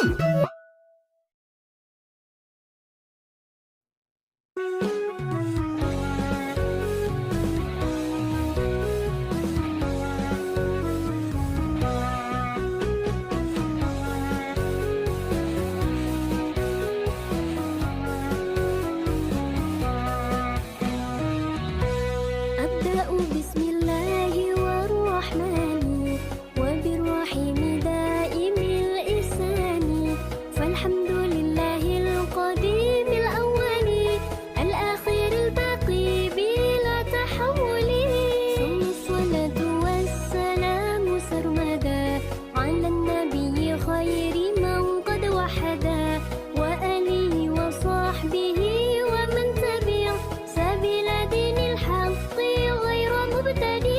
أبدأ بسم الله والرحمن وبالرحيم دائم الإحسان فالحمد لله القديم الأول الآخر الباقي بلا تحول ثم الصلاة والسلام سرمدا على النبي خير من قد وحدا وآله وصحبه ومن تبع سبيل دين الحق غير مبتدع.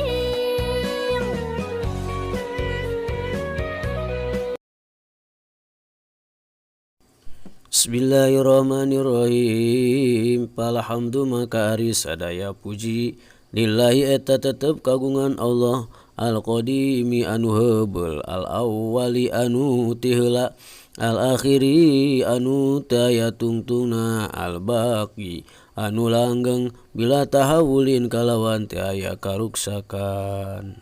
Bismillahirrahmanirrahim. Palhamdu maka ari sadaya puji lillahi eta tetep kagungan Allah al-qadimi anu heubeul al-awwali anu ti heula al-akhiri anu taya tungtungna al-baqi anu langgeng bila tahawulin kalawan teu aya karuksakan.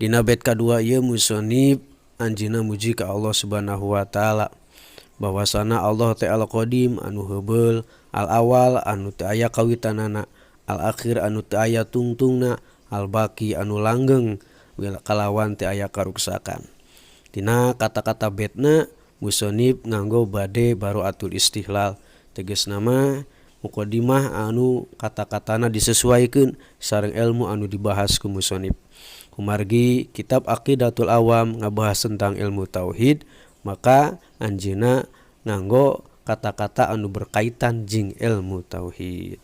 Dina bait kadua ieu musannif anjeunna muji ka Allah Subhanahu wa taala bahwasana Allah teh al-qadim anu heubeul, al-awal anu teu aya kawitanana, al-akhir anu teu aya tungtungna, al-baqi anu langgeng kalawan teu aya karuksakan. Dina kata-kata baitna musannif nganggo bade baraatul istihlal, tegasna mah muqaddimah anu kata-katana disesuaikeun sareng ilmu anu dibahas ku musannif. Kumargi kitab Aqidatul Awam ngabahas tentang ilmu tauhid, maka anjeunna nganggo kata-kata anu berkaitan jeung ilmu tauhid.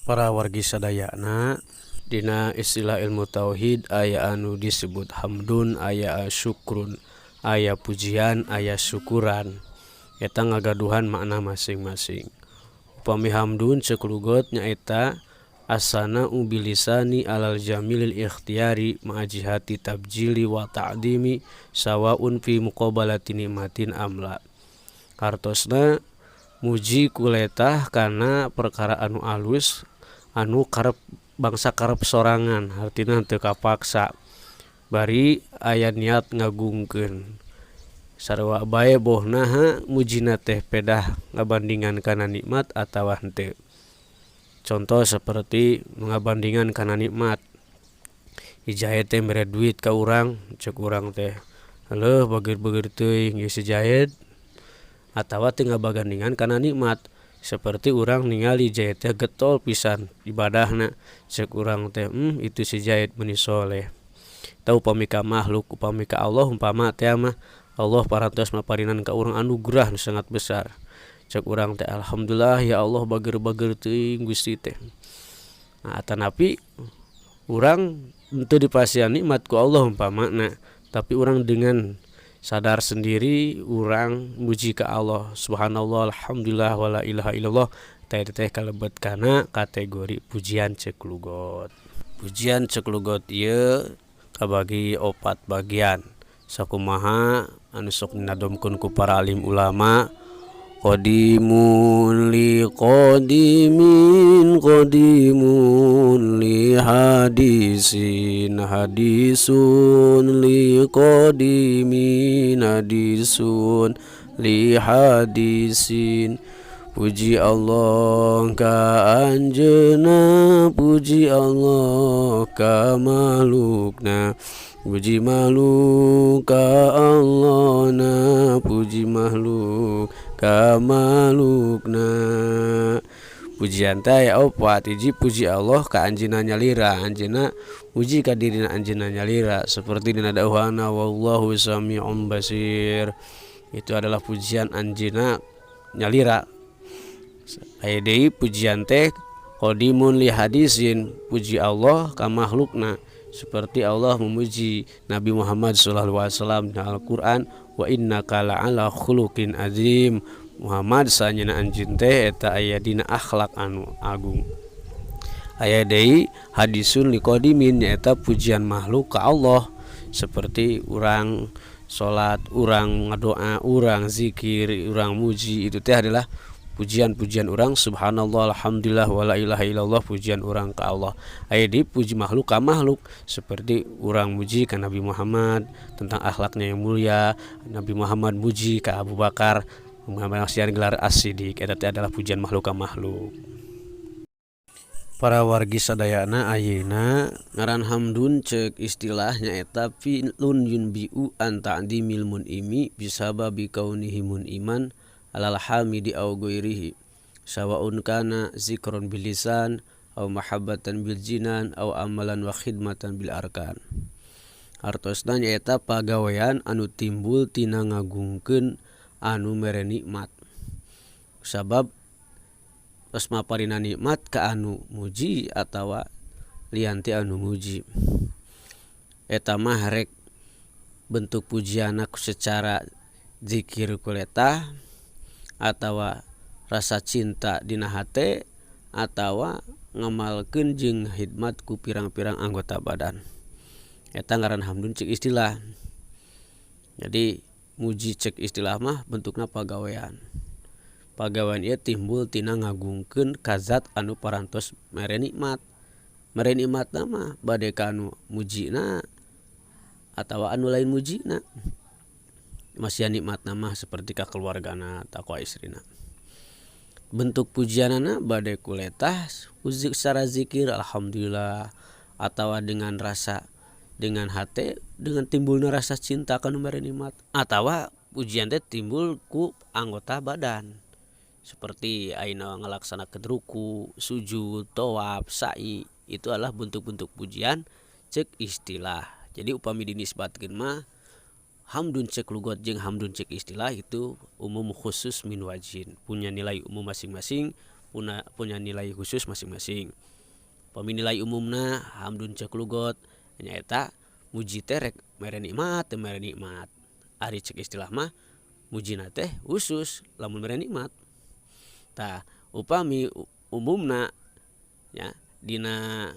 Para wargi sadayana, dina istilah ilmu tauhid aya anu disebut hamdun, aya syukrun, aya pujian, aya syukuran. Eta ngagaduhan makna masing-masing. Upami hamdun ceuk lugot nyaeta asana ubilisani alal jamilil ikhtiyari ma'ajihati tabjili wa ta'dimi sawaun fi muqabalati nikmatin amla. Kartosna muji kuletah kana perkara anu alus anu karep bangsa karep sorangan, artina teu kapaksa bari aya niat ngagungkeun sarua bae bohnaha mujina teh pedah ngabandingan kana nikmat atawa henteu. Contoh seperti ngabandingan kana nikmat, hijahet teh mere duit ka urang, ceuk urang teh heueuh bageur-bageur teuing geus hijahet, atawa teu ngabandingan kana nikmat seperti urang ningali hijahet teh getol pisan ibadahna, ceuk urang teh itu si hijahet meuni soleh. Tah upami ka makhluk, upami ka Allah umpama teh mah Allah parantos maparinan ka urang anugerah nu sangat besar. Cek urang teh alhamdulillah ya Allah bageur-bageur teuing Gusti teh. Nah, atanapi urang teu dipasihan nikmat ku Allah umpamana, tapi urang dengan sadar sendiri urang muji ka Allah subhanallah alhamdulillah wala ilaha illallah, teh kalebet kana kategori pujian ceuk lugot. Pujian ceuk lugot ieu kabagi 4 bagian. Sakumaha anu sok dinadomkeun ku para alim ulama, qadimun li qadimin, qadimun li hadisin, hadisun li qadimin, hadisun li hadisin. Puji Allah ka anjeunna, puji Allah ka makhlukna, puji makhluk ka Allahna, puji makhluk ka makhlukna. Pujian teh aya 4, hiji puji Allah ka anjeunna nyalira, anjeunna puji ka dirina anjeunna nyalira, seperti dina dauhana wallahu sami'un basir. Itu adalah pujian anjeunna nyalira. Aya deui pujian teh qadimun li hadisin, puji Allah ka makhlukna, seperti Allah memuji Nabi Muhammad SAW dalam Al-Quran, wa innaka la'ala khuluqin azim. Muhammad sanyana anjeun teh eta aya dina akhlak anu agung. Aya deui hadisun li qadimin, nyaeta pujian makhluk ka Allah, seperti urang salat, urang ngadoa, urang zikir, urang muji, itu teh adalah pujian-pujian orang. Subhanallah, alhamdulillah, wala ilaha illallah, pujian orang ke Allah. Aya dipuji makhluk ka makhluk, seperti orang muji ke Nabi Muhammad tentang akhlaknya yang mulia, Nabi Muhammad muji ke Abu Bakar Muhammad yang gelar as-siddiq, eta teh adalah pujian makhluk ka makhluk. Para wargi sadayana ayeuna ngaran hamdun cek istilahnya eta fi'lun yunbi'u an ta'dimil mun'imi bisababi kaunihi mun'iman alal hamidi au ghairihi sawaun kana zikron bil lisan au mahabbatan bil jinan au amalan wa khidmatan bil arkan. Hartosna nyaeta pagawean anu timbul tina ngagungkeun anu mere nikmat. Sabab tos maparina nikmat ka anu muji atawa lianti anu muji. Eta mah rek bentuk pujianna secara zikir kuleta atawa rasa cinta dina hate atawa ngamalkeun jeung khidmat ku pirang-pirang anggota badan. Eta ngaran hamdun cek istilah. Jadi muji cek istilah mah bentukna pagawean. Pagawean ieu timbul tina ngagungkeun ka zat anu parantos mere nikmat. Mere nikmatna mah bade ka anu mujina atawa anu lain mujina. Masih nikmatna mah seperti ka keluargana atau ka istrina. Bentuk pujianana bade kuletah secara zikir alhamdulillah atawa dengan rasa dengan hate dengan timbulna rasa cinta ka nu mere nikmat atawa pujian teh timbul ku anggota badan. Seperti ayeuna ngalaksanakeun ruku, sujud, tawaf, sa'i, itu adalah bentuk-bentuk pujian cek istilah. Jadi upami dinisbatkeun mah hamdun cek lugot jeung hamdun cek istilah itu umum khusus min wajhin, punya nilai umum masing-masing, punya nilai khusus masing-masing. Upami nilai umumna hamdun cek lugot nyaeta muji teh rek mere nikmat teh mere nikmat. Ari cek istilah mah mujina teh khusus lamun mere nikmat. Tah upami umumna ya dina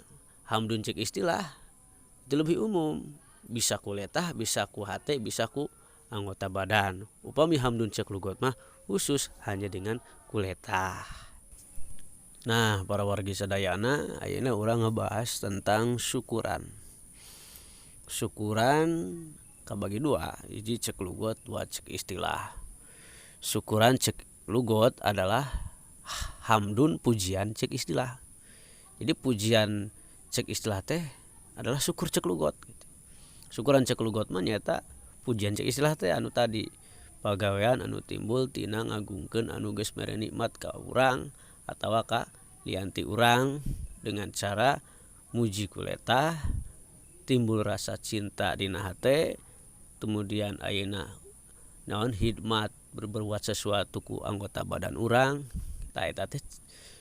hamdun cek istilah itu lebih umum, bisa ku letah, bisa ku hate, bisa ku anggota badan. Upami hamdun cek lugot mah khusus hanya dengan kuletah. Nah, para wargi sadayana ayeuna urang ngebahas tentang syukuran. Syukuran kabagi dua, hiji cek lugot, dua cek istilah. Syukuran cek lugot adalah hamdun pujian cek istilah. Jadi pujian cek istilah teh adalah syukur cek lugot. Syukuran cek lugot mah nyata pujian cek istilah teh anu tadi pagawean anu timbul tina ngagungkeun anu geus mere nikmat ka urang atawa ka lianti urang dengan cara muji kuletah, timbul rasa cinta dina hate, kemudian ayeuna naon khidmat berbuat sesuatu ku anggota badan urang. Eta teh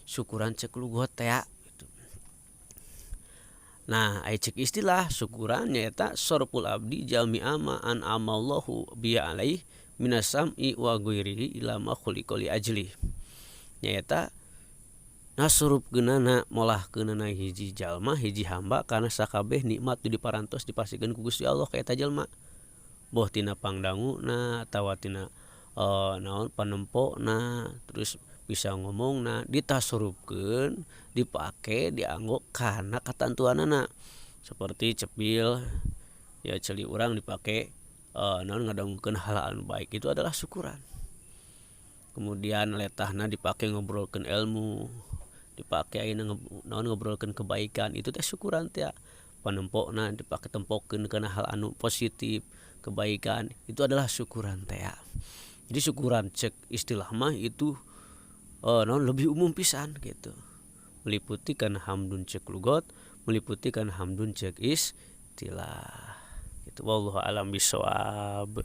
syukuran cek lugot teh ya. Nah, aya cek istilah syukuran nyaeta sorful abdi jami'a ma an amallahu bi alaih minas sam'i wa ghairihi ila ma khuliqa li ajli. Nyaeta nasurupkeunana molahkeunana hiji jalma hiji hamba kana sakabeh nikmat nu diparantos dipasikeun ku Gusti Allah ka eta jalma. Boh tina pangdanguna atawa tina naon panempona, terus bisa ngomongna ditasurupkeun, dipake, dianggo kana katantuanana. Seperti cepil ya celi urang dipake naon ngadanggukeun hal anu baik, itu adalah syukuran. Kemudian letahna dipake ngobrolkeun ilmu, dipake ayeuna naon ngobrolkeun kebaikan, itu teh syukuran teh. Panempona dipake tempokeun kana hal anu positif, kebaikan, itu adalah syukuran teh. Jadi syukuran cek istilah mah itu naon lebih umum pisan gitu. Meliputi kana hamdun cek lugot, meliputi kana hamdun cek istilah. Gitu wallahu alam bisawab.